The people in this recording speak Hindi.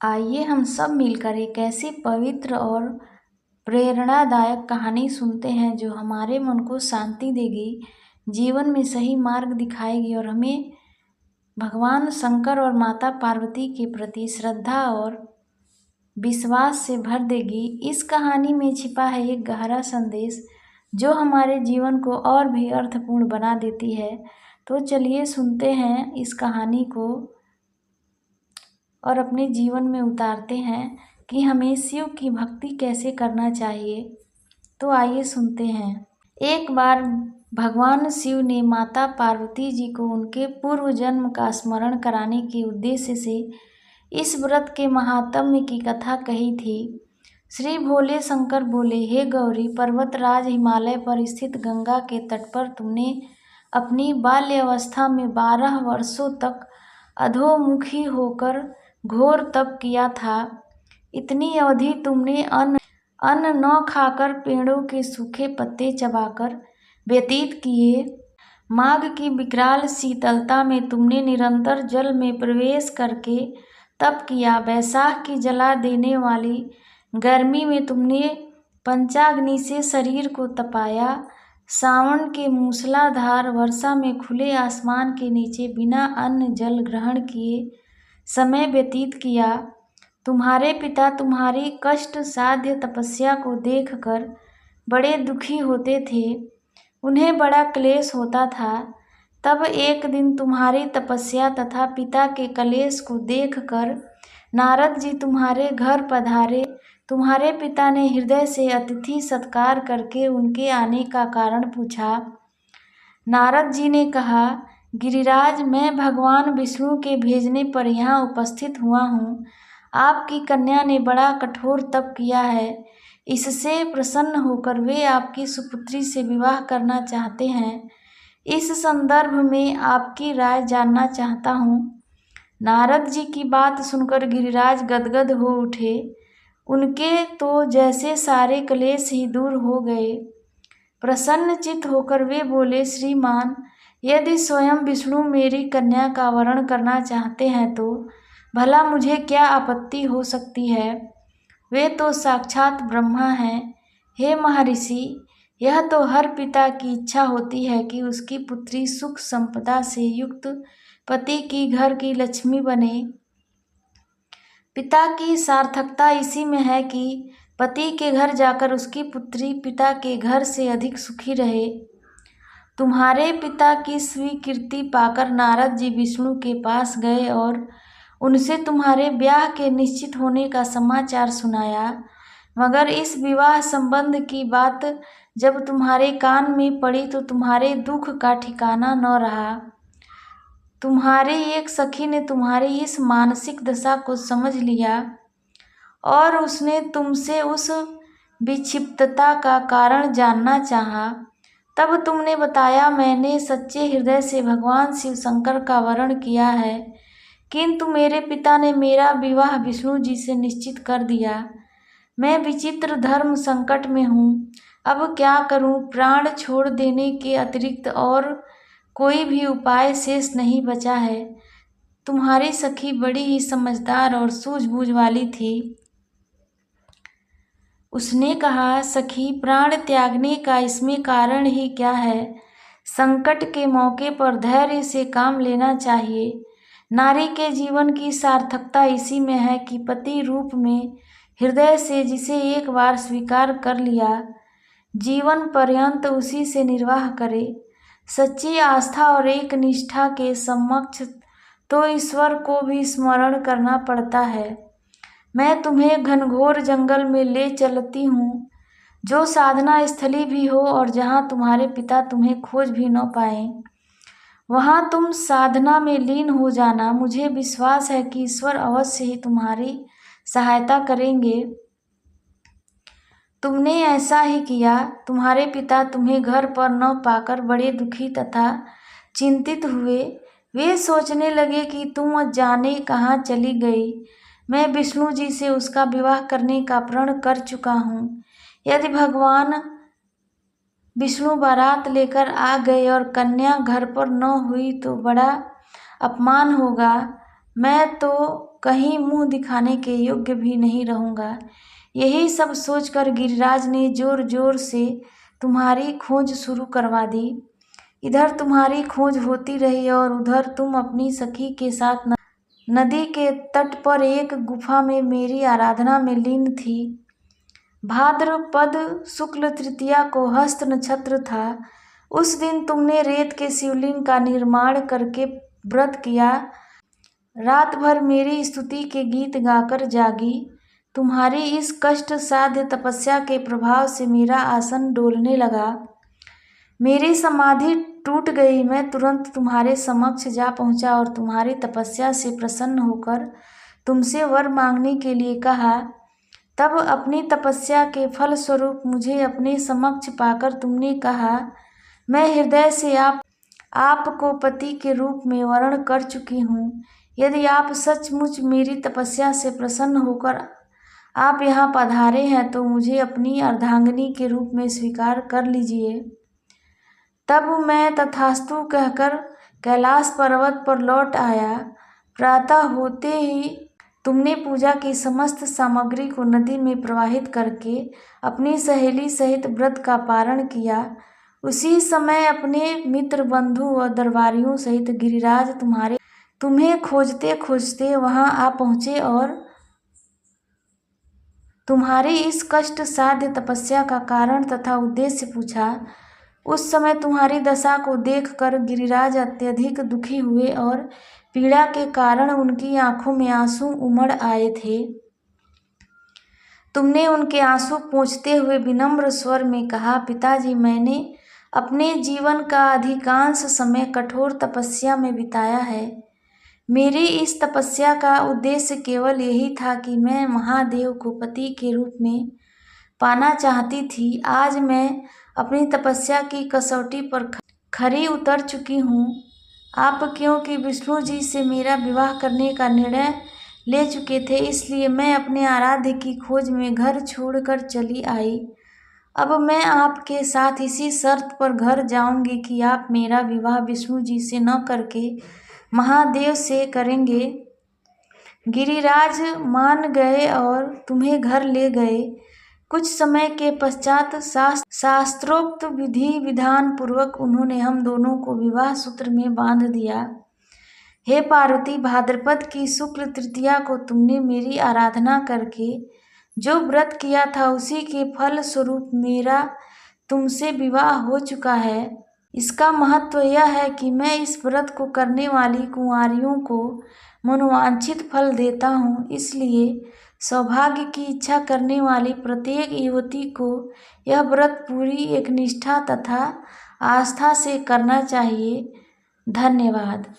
आइए हम सब मिलकर एक ऐसी पवित्र और प्रेरणादायक कहानी सुनते हैं जो हमारे मन को शांति देगी, जीवन में सही मार्ग दिखाएगी और हमें भगवान शंकर और माता पार्वती के प्रति श्रद्धा और विश्वास से भर देगी। इस कहानी में छिपा है एक गहरा संदेश जो हमारे जीवन को और भी अर्थपूर्ण बना देती है। तो चलिए सुनते हैं इस कहानी को और अपने जीवन में उतारते हैं कि हमें शिव की भक्ति कैसे करना चाहिए। तो आइए सुनते हैं। एक बार भगवान शिव ने माता पार्वती जी को उनके पूर्व जन्म का स्मरण कराने के उद्देश्य से इस व्रत के महात्म्य की कथा कही थी। श्री भोले शंकर बोले, हे गौरी, पर्वतराज हिमालय पर स्थित गंगा के तट पर तुमने अपनी बाल्य अवस्था में 12 वर्षों तक अधोमुखी होकर घोर तप किया था। इतनी अवधि तुमने अन्न न खाकर पेड़ों के सूखे पत्ते चबाकर व्यतीत किए। माघ की विकराल शीतलता में तुमने निरंतर जल में प्रवेश करके तप किया। वैशाख की जला देने वाली गर्मी में तुमने पंचाग्नि से शरीर को तपाया। सावन के मूसलाधार वर्षा में खुले आसमान के नीचे बिना अन्न जल ग्रहण किए समय व्यतीत किया। तुम्हारे पिता तुम्हारी कष्ट साध्य तपस्या को देखकर बड़े दुखी होते थे, उन्हें बड़ा क्लेश होता था। तब एक दिन तुम्हारी तपस्या तथा पिता के क्लेश को देखकर नारद जी तुम्हारे घर पधारे। तुम्हारे पिता ने हृदय से अतिथि सत्कार करके उनके आने का कारण पूछा। नारद जी ने कहा, गिरिराज, मैं भगवान विष्णु के भेजने पर यहाँ उपस्थित हुआ हूँ। आपकी कन्या ने बड़ा कठोर तप किया है, इससे प्रसन्न होकर वे आपकी सुपुत्री से विवाह करना चाहते हैं। इस संदर्भ में आपकी राय जानना चाहता हूँ। नारद जी की बात सुनकर गिरिराज गदगद हो उठे। उनके तो जैसे सारे क्लेश ही दूर हो गए। प्रसन्नचित्त होकर वे बोले, श्रीमान, यदि स्वयं विष्णु मेरी कन्या का वरण करना चाहते हैं तो भला मुझे क्या आपत्ति हो सकती है। वे तो साक्षात ब्रह्मा हैं। हे महर्षि, यह तो हर पिता की इच्छा होती है कि उसकी पुत्री सुख संपदा से युक्त पति की घर की लक्ष्मी बने। पिता की सार्थकता इसी में है कि पति के घर जाकर उसकी पुत्री पिता के घर से अधिक सुखी रहे। तुम्हारे पिता की स्वीकृति पाकर नारद जी विष्णु के पास गए और उनसे तुम्हारे ब्याह के निश्चित होने का समाचार सुनाया। मगर इस विवाह संबंध की बात जब तुम्हारे कान में पड़ी तो तुम्हारे दुख का ठिकाना न रहा। तुम्हारी एक सखी ने तुम्हारी इस मानसिक दशा को समझ लिया और उसने तुमसे उस विक्षिप्तता का कारण जानना चाहा। तब तुमने बताया, मैंने सच्चे हृदय से भगवान शिव शंकर का वरण किया है, किंतु मेरे पिता ने मेरा विवाह विष्णु जी से निश्चित कर दिया। मैं विचित्र धर्म संकट में हूँ। अब क्या करूँ? प्राण छोड़ देने के अतिरिक्त और कोई भी उपाय शेष नहीं बचा है। तुम्हारी सखी बड़ी ही समझदार और सूझबूझ वाली थी। उसने कहा, सखी, प्राण त्यागने का इसमें कारण ही क्या है। संकट के मौके पर धैर्य से काम लेना चाहिए। नारी के जीवन की सार्थकता इसी में है कि पति रूप में हृदय से जिसे एक बार स्वीकार कर लिया, जीवन पर्यंत उसी से निर्वाह करे। सच्ची आस्था और एक निष्ठा के समक्ष तो ईश्वर को भी स्मरण करना पड़ता है। मैं तुम्हें घनघोर जंगल में ले चलती हूँ, जो साधना स्थली भी हो और जहाँ तुम्हारे पिता तुम्हें खोज भी न पाए। वहाँ तुम साधना में लीन हो जाना। मुझे विश्वास है कि ईश्वर अवश्य ही तुम्हारी सहायता करेंगे। तुमने ऐसा ही किया। तुम्हारे पिता तुम्हें घर पर न पाकर बड़े दुखी तथा चिंतित हुए। वे सोचने लगे कि तुम जाने कहाँ चली गई। मैं विष्णु जी से उसका विवाह करने का प्रण कर चुका हूँ। यदि भगवान विष्णु बारात लेकर आ गए और कन्या घर पर न हुई तो बड़ा अपमान होगा। मैं तो कहीं मुंह दिखाने के योग्य भी नहीं रहूँगा। यही सब सोचकर गिरिराज ने जोर जोर से तुम्हारी खोज शुरू करवा दी। इधर तुम्हारी खोज होती रही और उधर तुम अपनी सखी के साथ नदी के तट पर एक गुफा में मेरी आराधना में लीन थी। भाद्रपद शुक्ल तृतीया को हस्त नक्षत्र था। उस दिन तुमने रेत के शिवलिंग का निर्माण करके व्रत किया। रात भर मेरी स्तुति के गीत गाकर जागी। तुम्हारी इस कष्ट साध्य तपस्या के प्रभाव से मेरा आसन डोलने लगा। मेरी समाधि टूट गई। मैं तुरंत तुम्हारे समक्ष जा पहुंचा और तुम्हारी तपस्या से प्रसन्न होकर तुमसे वर मांगने के लिए कहा। तब अपनी तपस्या के फल स्वरूप मुझे अपने समक्ष पाकर तुमने कहा, मैं हृदय से आपको पति के रूप में वर्ण कर चुकी हूँ। यदि आप सचमुच मेरी तपस्या से प्रसन्न होकर आप यहाँ पधारे हैं तो मुझे अपनी अर्धांगिनी के रूप में स्वीकार कर लीजिए। तब मैं तथास्तु कहकर कैलाश पर्वत पर लौट आया। प्रातः होते ही तुमने पूजा की समस्त सामग्री को नदी में प्रवाहित करके अपनी सहेली सहित व्रत का पारण किया। उसी समय अपने मित्र बंधु व दरबारियों सहित गिरिराज तुम्हें खोजते खोजते वहां आ पहुँचे और तुम्हारी इस कष्ट साध्य तपस्या का कारण तथा उद्देश्य पूछा। उस समय तुम्हारी दशा को देखकर गिरिराज अत्यधिक दुखी हुए और पीड़ा के कारण उनकी आंखों में आंसू उमड़ आए थे। तुमने उनके आंसू पोंछते हुए विनम्र स्वर में कहा, पिताजी, मैंने अपने जीवन का अधिकांश समय कठोर तपस्या में बिताया है। मेरी इस तपस्या का उद्देश्य केवल यही था कि मैं महादेव को पति के रूप में पाना चाहती थी। आज मैं अपनी तपस्या की कसौटी पर खरी उतर चुकी हूँ। आप क्योंकि विष्णु जी से मेरा विवाह करने का निर्णय ले चुके थे, इसलिए मैं अपने आराध्य की खोज में घर छोड़कर चली आई। अब मैं आपके साथ इसी शर्त पर घर जाऊंगी कि आप मेरा विवाह विष्णु जी से न करके महादेव से करेंगे। गिरिराज मान गए और तुम्हें घर ले गए। कुछ समय के पश्चात शास्त्रोक्त विधि विधान पूर्वक उन्होंने हम दोनों को विवाह सूत्र में बांध दिया। हे पार्वती, भाद्रपद की शुक्ल तृतीया को तुमने मेरी आराधना करके जो व्रत किया था उसी के फल स्वरूप मेरा तुमसे विवाह हो चुका है। इसका महत्व यह है कि मैं इस व्रत को करने वाली कुंवारियों को मनोवांछित फल देता हूँ। इसलिए सौभाग्य की इच्छा करने वाली प्रत्येक युवती को यह व्रत पूरी एक निष्ठा तथा आस्था से करना चाहिए। धन्यवाद।